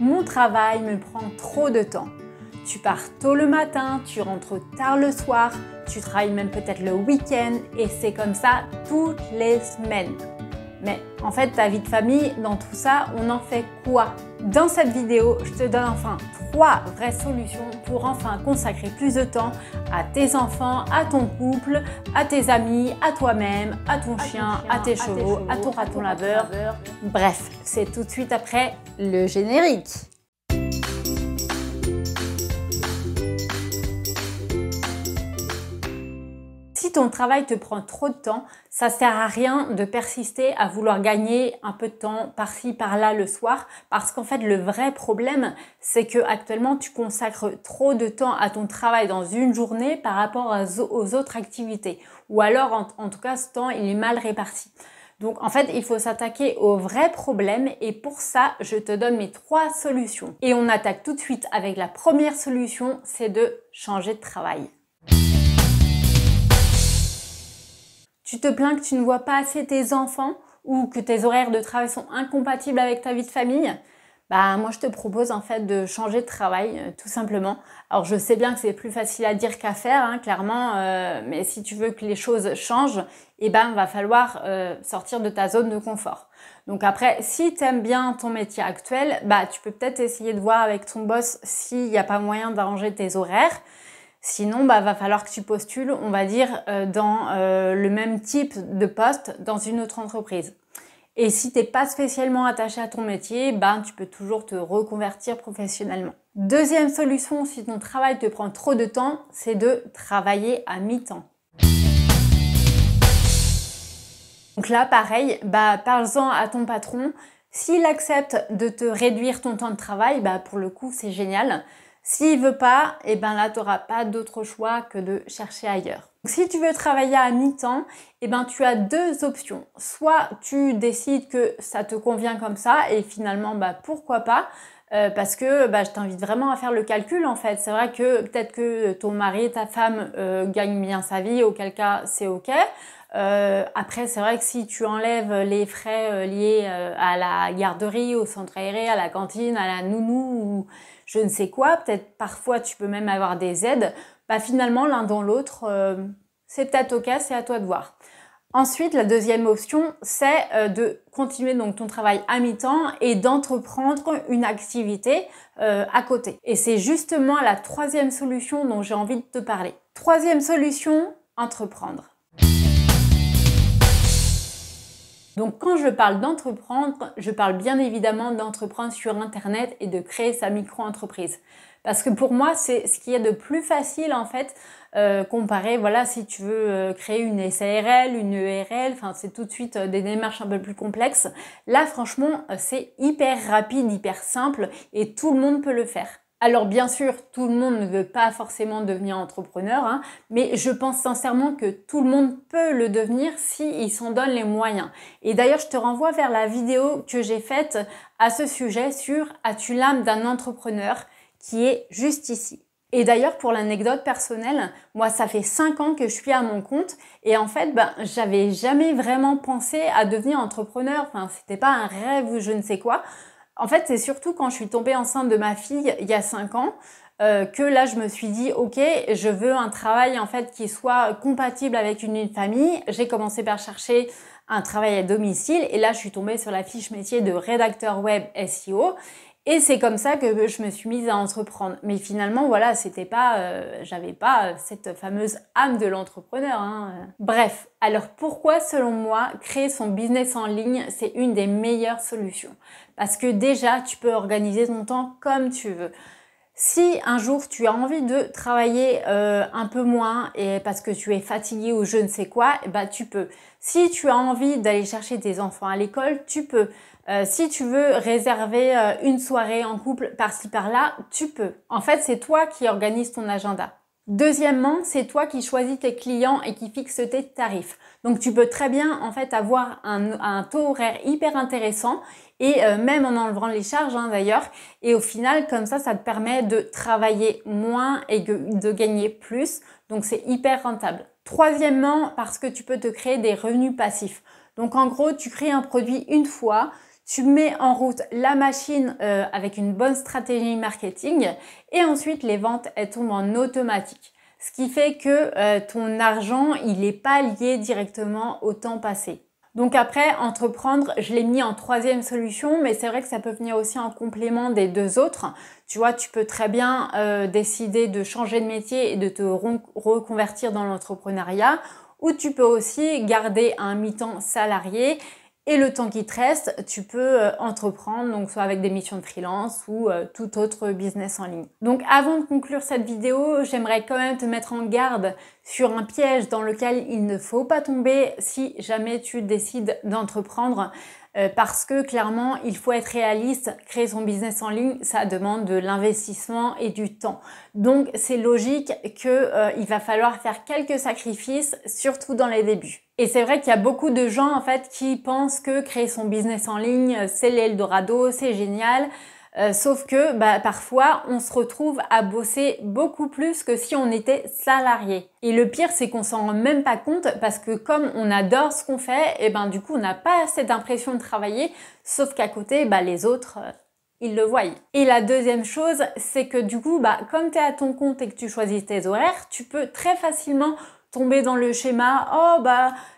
Mon travail me prend trop de temps. Tu pars tôt le matin, tu rentres tard le soir, tu travailles même peut-être le week-end et c'est comme ça toutes les semaines. Mais en fait, ta vie de famille, dans tout ça, on en fait quoi? Dans cette vidéo, je te donne enfin 3 vraies solutions pour enfin consacrer plus de temps à tes enfants, à ton couple, à tes amis, à toi-même, à ton chien, à tes chevaux, à ton raton laveur. Bref, c'est tout de suite après le générique. Si ton travail te prend trop de temps, ça sert à rien de persister à vouloir gagner un peu de temps par-ci, par-là le soir, parce qu'en fait, le vrai problème, c'est que actuellement, tu consacres trop de temps à ton travail dans une journée par rapport aux autres activités. Ou alors, en tout cas, ce temps, il est mal réparti. Donc, en fait, il faut s'attaquer au vrai problème et pour ça, je te donne mes 3 solutions. Et on attaque tout de suite avec la première solution, c'est de changer de travail. Tu te plains que tu ne vois pas assez tes enfants ou que tes horaires de travail sont incompatibles avec ta vie de famille? Bah, moi, je te propose en fait de changer de travail, tout simplement. Alors, je sais bien que c'est plus facile à dire qu'à faire, hein, clairement, mais si tu veux que les choses changent, eh ben, va falloir sortir de ta zone de confort. Donc après, si tu aimes bien ton métier actuel, bah, tu peux peut-être essayer de voir avec ton boss s'il n'y a pas moyen d'arranger tes horaires. Sinon, bah, va falloir que tu postules, on va dire, dans le même type de poste dans une autre entreprise. Et si tu n'es pas spécialement attaché à ton métier, bah, tu peux toujours te reconvertir professionnellement. Deuxième solution, si ton travail te prend trop de temps, c'est de travailler à mi-temps. Donc là, pareil, bah, parle-en à ton patron. S'il accepte de te réduire ton temps de travail, bah, pour le coup, c'est génial. S'il veut pas, eh ben là, tu n'auras pas d'autre choix que de chercher ailleurs. Donc, si tu veux travailler à mi-temps, eh ben, tu as 2 options. Soit tu décides que ça te convient comme ça et finalement, bah, pourquoi pas, parce que bah, je t'invite vraiment à faire le calcul en fait. C'est vrai que peut-être que ton mari, ta femme gagnent bien sa vie, auquel cas c'est ok. Après, c'est vrai que si tu enlèves les frais liés à la garderie, au centre aéré, à la cantine, à la nounou ou je ne sais quoi, peut-être parfois tu peux même avoir des aides, bah finalement l'un dans l'autre, c'est peut-être ok, c'est à toi de voir. Ensuite, la deuxième option, c'est de continuer donc ton travail à mi-temps et d'entreprendre une activité à côté. Et c'est justement la 3e solution dont j'ai envie de te parler. 3e solution, entreprendre. Donc quand je parle d'entreprendre, je parle bien évidemment d'entreprendre sur Internet et de créer sa micro-entreprise. Parce que pour moi, c'est ce qu'il y a de plus facile en fait, comparé, voilà, si tu veux créer une SARL, une ERL, enfin c'est tout de suite des démarches un peu plus complexes. Là, franchement, c'est hyper rapide, hyper simple et tout le monde peut le faire. Alors bien sûr, tout le monde ne veut pas forcément devenir entrepreneur, hein, mais je pense sincèrement que tout le monde peut le devenir s'il s'en donne les moyens. Et d'ailleurs, je te renvoie vers la vidéo que j'ai faite à ce sujet sur « As-tu l'âme d'un entrepreneur ?» qui est juste ici. Et d'ailleurs, pour l'anecdote personnelle, moi, ça fait 5 ans que je suis à mon compte et en fait, j'avais jamais vraiment pensé à devenir entrepreneur. Enfin, c'était pas un rêve ou je ne sais quoi. En fait, c'est surtout quand je suis tombée enceinte de ma fille il y a 5 ans que là, je me suis dit, ok, je veux un travail en fait qui soit compatible avec une vie de famille. J'ai commencé par chercher un travail à domicile et là, je suis tombée sur la fiche métier de rédacteur web SEO. Et c'est comme ça que je me suis mise à entreprendre. Mais finalement, voilà, c'était pas, j'avais pas cette fameuse âme de l'entrepreneur, hein. Bref, alors pourquoi, selon moi, créer son business en ligne, c'est une des meilleures solutions? Parce que déjà, tu peux organiser ton temps comme tu veux. Si un jour tu as envie de travailler un peu moins et parce que tu es fatigué ou je ne sais quoi, bah tu peux. Si tu as envie d'aller chercher tes enfants à l'école, tu peux. Si tu veux réserver une soirée en couple par-ci par-là, tu peux. En fait, c'est toi qui organises ton agenda. Deuxièmement, c'est toi qui choisis tes clients et qui fixes tes tarifs. Donc tu peux très bien en fait avoir un taux horaire hyper intéressant et même en enlevant les charges d'ailleurs. Et au final, comme ça te permet de travailler moins et de gagner plus. Donc c'est hyper rentable. Troisièmement, parce que tu peux te créer des revenus passifs. Donc en gros, tu crées un produit une fois, Tu mets en route la machine avec une bonne stratégie marketing et ensuite les ventes, elles tombent en automatique. Ce qui fait que ton argent, il n'est pas lié directement au temps passé. Donc après, entreprendre, je l'ai mis en troisième solution, mais c'est vrai que ça peut venir aussi en complément des deux autres. Tu vois, tu peux très bien décider de changer de métier et de te reconvertir dans l'entrepreneuriat, ou tu peux aussi garder un mi-temps salarié. Et le temps qui te reste, tu peux entreprendre, donc soit avec des missions de freelance ou tout autre business en ligne. Donc avant de conclure cette vidéo, j'aimerais quand même te mettre en garde sur un piège dans lequel il ne faut pas tomber si jamais tu décides d'entreprendre. Parce que clairement, il faut être réaliste, créer son business en ligne, ça demande de l'investissement et du temps. Donc c'est logique qu'il va falloir faire quelques sacrifices, surtout dans les débuts. Et c'est vrai qu'il y a beaucoup de gens en fait qui pensent que créer son business en ligne, c'est l'Eldorado, c'est génial. Sauf que parfois, on se retrouve à bosser beaucoup plus que si on était salarié. Et le pire, c'est qu'on s'en rend même pas compte parce que comme on adore ce qu'on fait, et du coup, on n'a pas cette impression de travailler, sauf qu'à côté, les autres, ils le voient. Et la deuxième chose, c'est que du coup, comme tu es à ton compte et que tu choisis tes horaires, tu peux très facilement tomber dans le schéma « Oh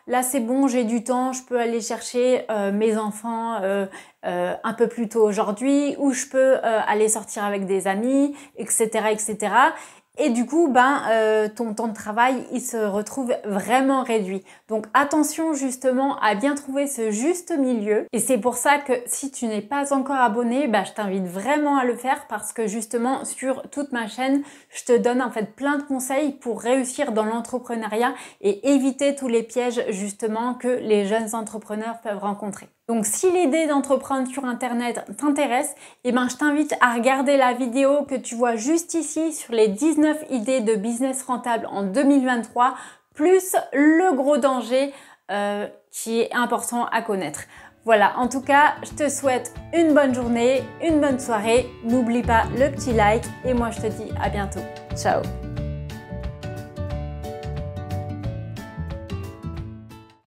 là c'est bon, j'ai du temps, je peux aller chercher mes enfants un peu plus tôt aujourd'hui ou je peux aller sortir avec des amis, etc. etc. » Et du coup, ton temps de travail, il se retrouve vraiment réduit. Donc attention justement à bien trouver ce juste milieu. Et c'est pour ça que si tu n'es pas encore abonné, je t'invite vraiment à le faire parce que justement sur toute ma chaîne, je te donne en fait plein de conseils pour réussir dans l'entrepreneuriat et éviter tous les pièges justement que les jeunes entrepreneurs peuvent rencontrer. Donc si l'idée d'entreprendre sur internet t'intéresse, je t'invite à regarder la vidéo que tu vois juste ici sur les 19 idées de business rentable en 2023, plus le gros danger qui est important à connaître. Voilà, en tout cas, je te souhaite une bonne journée, une bonne soirée. N'oublie pas le petit like et moi je te dis à bientôt. Ciao!